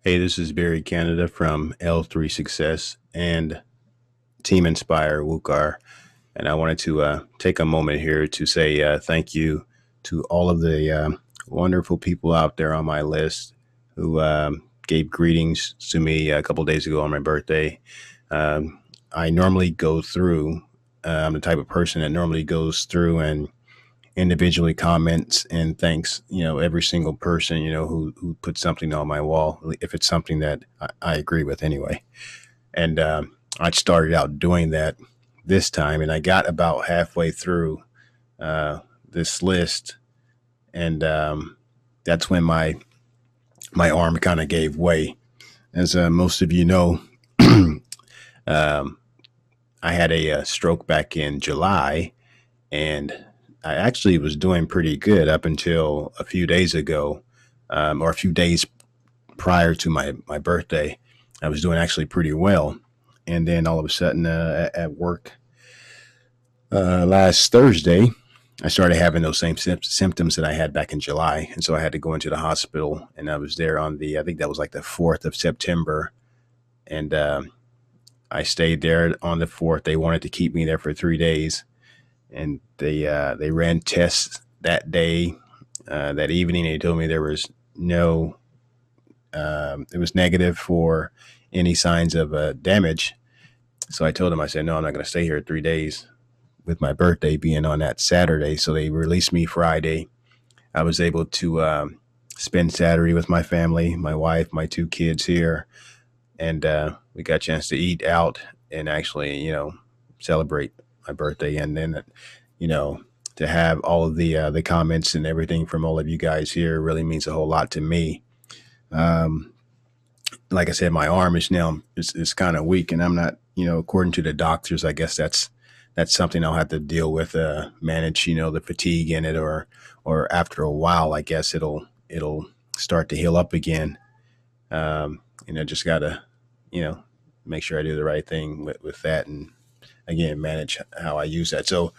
Hey, this is Barry Canada from L3 Success and Team Inspire Wukar. And I wanted to take a moment here to say thank you to all of the wonderful people out there on my list who gave greetings to me a couple days ago on my birthday. I normally go through, I'm the type of person that normally goes through and individually comments and thanks, every single person, who put something on my wall, if it's something that I agree with anyway. And I started out doing that this time, and I got about halfway through this list, and that's when my arm kind of gave way. As most of you know, um, I had a stroke back in July, and I actually was doing pretty good up until a few days ago, or a few days prior to my birthday. I was doing actually pretty well, and then all of a sudden at work last Thursday, I started having those same symptoms that I had back in July, and so I had to go into the hospital. And I was there on I think that was like the 4th of September, and I stayed there on the 4th. They wanted to keep me there for 3 days, and they ran tests that day. That evening, they told me there was no, it was negative for any signs of damage. So I told them, I said, no, I'm not going to stay here 3 days with my birthday being on that Saturday. So they released me Friday. I was able to spend Saturday with my family, my wife, my two kids here, and we got a chance to eat out and actually, celebrate my birthday. And then, you know, to have all of the comments and everything from all of you guys here really means a whole lot to me. Um, like I said, my arm is now is kind of weak, and I'm not, according to the doctors, I guess that's something I'll have to deal with, manage, the fatigue in it, or after a while, I guess it'll start to heal up again. Just gotta, you know, make sure I do the right thing with that, and again, manage how I use that. So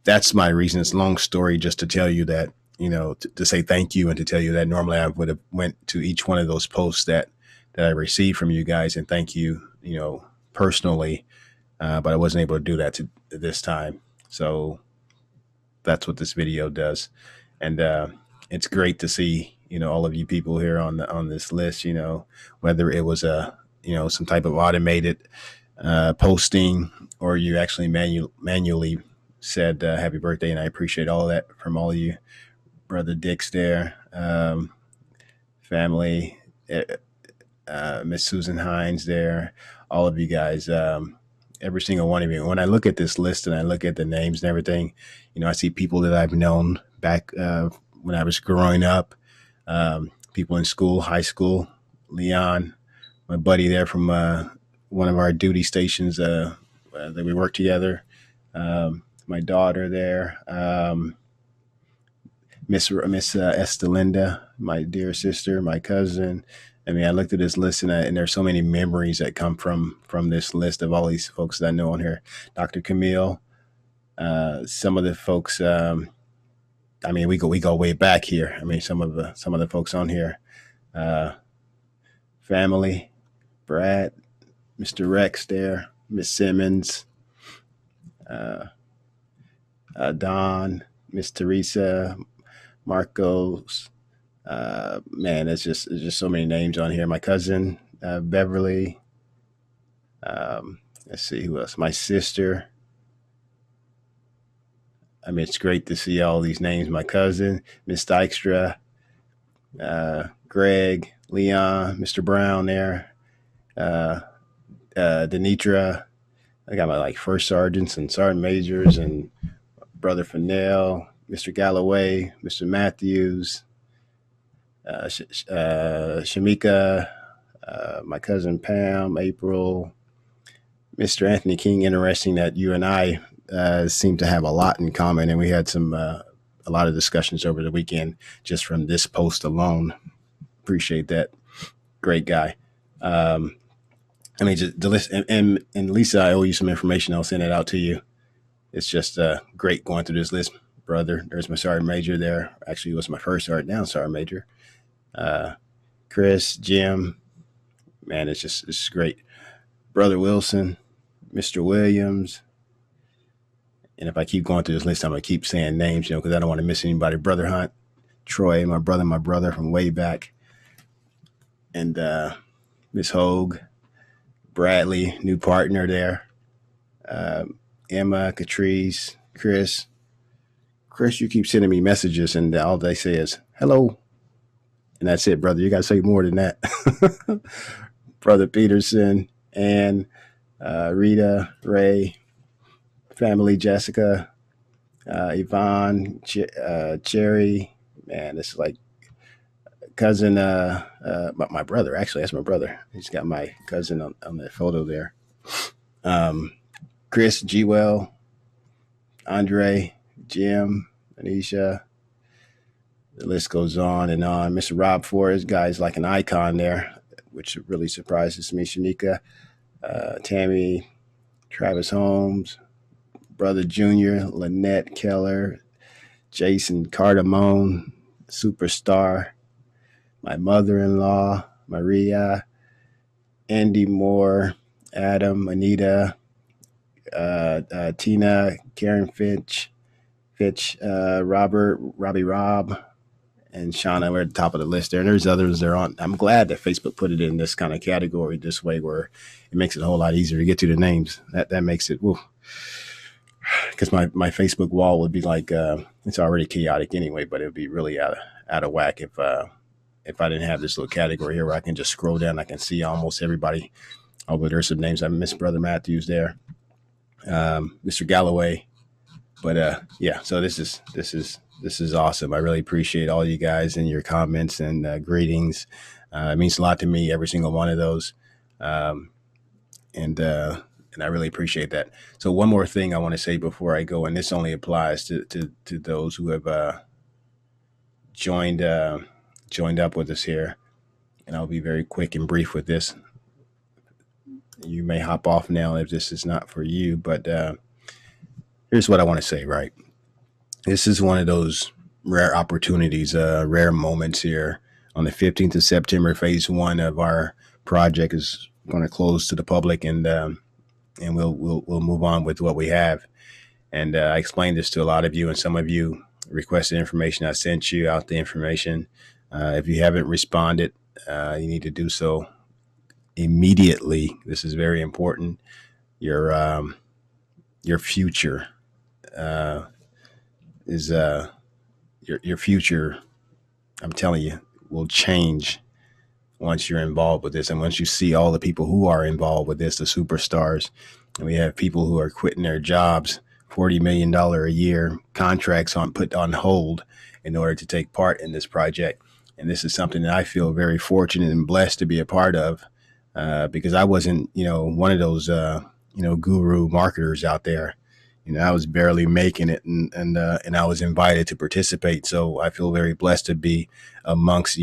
that's my reason. It's a long story just to tell you that, to say thank you and to tell you that normally I would have went to each one of those posts that I received from you guys and thank you, personally, but I wasn't able to do that this time. So that's what this video does, and it's great to see, all of you people here on this list. Whether it was some type of automated posting, or you actually manually said happy birthday, and I appreciate all of that from all of you, brother Dix there, family, Miss Susan Hines there, all of you guys, every single one of you. When I look at this list and I look at the names and everything, I see people that I've known back when I was growing up, people in school, high school, Leon, my buddy there from one of our duty stations that we worked together, my daughter there, Miss Estelinda, my dear sister, my cousin. I mean, I looked at this list, and there's so many memories that come from this list of all these folks that I know on here. Dr. Camille, some of the folks. I mean, we go way back here. I mean, some of the folks on here. Uh, Family, Brad, Mr. Rex there, Miss Simmons, uh, Don, Miss Teresa, Marcos. Man, it's just so many names on here. My cousin, Beverly. Let's see who else. My sister. I mean, it's great to see all these names. My cousin, Miss Dykstra, Greg, Leon, Mr. Brown there, uh, Denitra. I got my like first sergeants and sergeant majors, and brother Fennell, Mr. Galloway, Mr. Matthews, Shamika, my cousin Pam, April, Mr. Anthony King. Interesting that you and I seem to have a lot in common, and we had a lot of discussions over the weekend just from this post alone. Appreciate that. Great guy. Um, I mean, just the list, and Lisa, I owe you some information. I'll send it out to you. It's just great going through this list, brother. There's my sergeant major there. Actually, it was my first sergeant, now sergeant major. Uh, Chris, Jim. man, it's great. Brother Wilson, Mr. Williams, and if I keep going through this list, I'm gonna keep saying names, because I don't want to miss anybody. Brother Hunt, Troy, my brother from way back, and Miss Hogue, Bradley, new partner there, Emma, Catrice, Chris. Chris, you keep sending me messages, and all they say is hello, and that's it, brother. You got to say more than that. Brother Peterson and Rita, Ray, family, Jessica, Yvonne, Cherry. Man, it's like cousin, my brother. Actually, that's my brother. He's got my cousin on that photo there. Chris, G. Well, Andre, Jim, Anisha. The list goes on and on. Mr. Rob Forrest, guy's like an icon there, which really surprises me. Shanika, Tammy, Travis Holmes, Brother Junior, Lynette Keller, Jason Cardamone, Superstar, my mother-in-law, Maria, Andy Moore, Adam, Anita, Tina, Karen Fitch, Robert, Robbie Rob, and Shauna. We're at the top of the list there. And there's others there on. I'm glad that Facebook put it in this kind of category this way, where it makes it a whole lot easier to get to the names. That makes it, because my Facebook wall would be like, it's already chaotic anyway, but it would be really out of whack if I didn't have this little category here where I can just scroll down. I can see almost everybody. Although there's some names I missed, Brother Matthews there, Mr. Galloway. But yeah, so this is awesome. I really appreciate all you guys and your comments and greetings. It means a lot to me, every single one of those, and I really appreciate that. So one more thing I want to say before I go, and this only applies to those who have joined up with us here, and I'll be very quick and brief with this. You may hop off now if this is not for you, but here's what I want to say, right? This is one of those rare opportunities, rare moments here. On the 15th of September, phase 1 of our project is going to close to the public, and we'll move on with what we have. And I explained this to a lot of you, and some of you requested information. I sent you out the information. If you haven't responded, you need to do so immediately. This is very important. Your future is your future. I'm telling you, will change once you're involved with this, and once you see all the people who are involved with this, the superstars. And we have people who are quitting their jobs, $40 million a year contracts put on hold in order to take part in this project. And this is something that I feel very fortunate and blessed to be a part of, because I wasn't, one of those, guru marketers out there. I was barely making it, and I was invited to participate. So I feel very blessed to be amongst,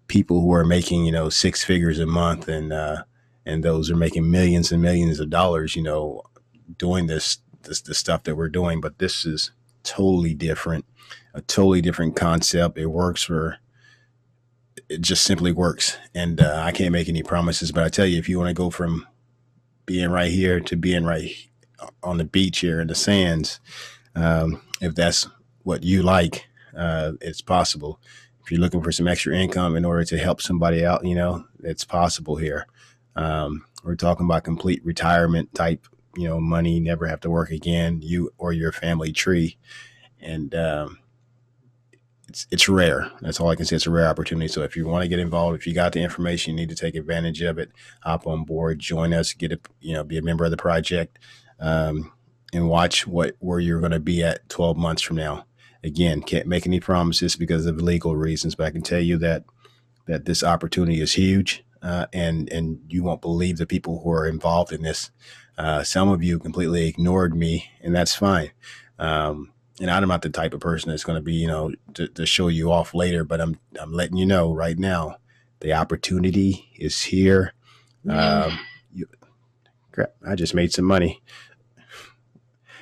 people who are making, 6 figures a month, and those who are making millions and millions of dollars, doing this stuff that we're doing. But this is totally different, a totally different concept. It just simply works. And I can't make any promises, but I tell you, if you want to go from being right here to being right on the beach here in the sands, if that's what you like, it's possible. If you're looking for some extra income in order to help somebody out, it's possible here. We're talking about complete retirement type, money, never have to work again, you or your family tree. And it's rare. That's all I can say. It's a rare opportunity. So if you want to get involved, if you got the information, you need to take advantage of it. Hop on board, join us, be a member of the project, and watch where you're going to be at 12 months from now. Again, can't make any promises because of legal reasons, but I can tell you that this opportunity is huge, and you won't believe the people who are involved in this. Some of you completely ignored me, and that's fine. And I'm not the type of person that's going to be, to show you off later, but I'm letting you know right now, the opportunity is here. Crap, I just made some money.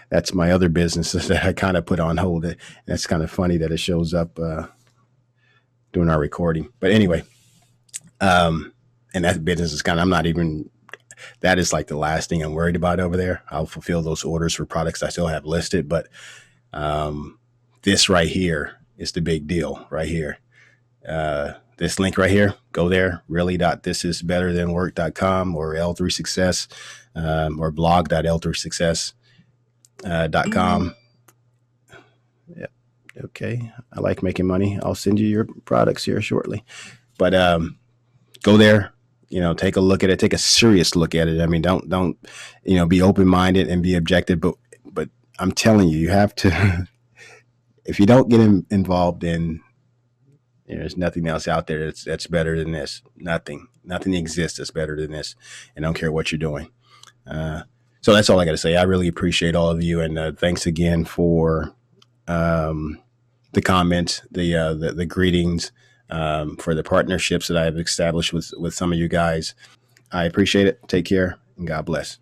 That's my other business that I kind of put on hold. That's kind of funny that it shows up during our recording. But anyway, and that business is kind of, I'm not even, that is like the last thing I'm worried about over there. I'll fulfill those orders for products I still have listed, but um, this right here is the big deal right here. This link right here, go there, really.thisisbetterthanwork.com or L3Success, or blog.l3success.com. Yeah. Okay. I like making money. I'll send you your products here shortly. But go there, take a look at it, take a serious look at it. I mean, don't, be open-minded and be objective, but I'm telling you, you have to, if you don't get involved in, there's nothing else out there that's better than this. Nothing exists that's better than this. And I don't care what you're doing. So that's all I got to say. I really appreciate all of you. And thanks again for the comments, the greetings, for the partnerships that I've established with some of you guys. I appreciate it. Take care and God bless.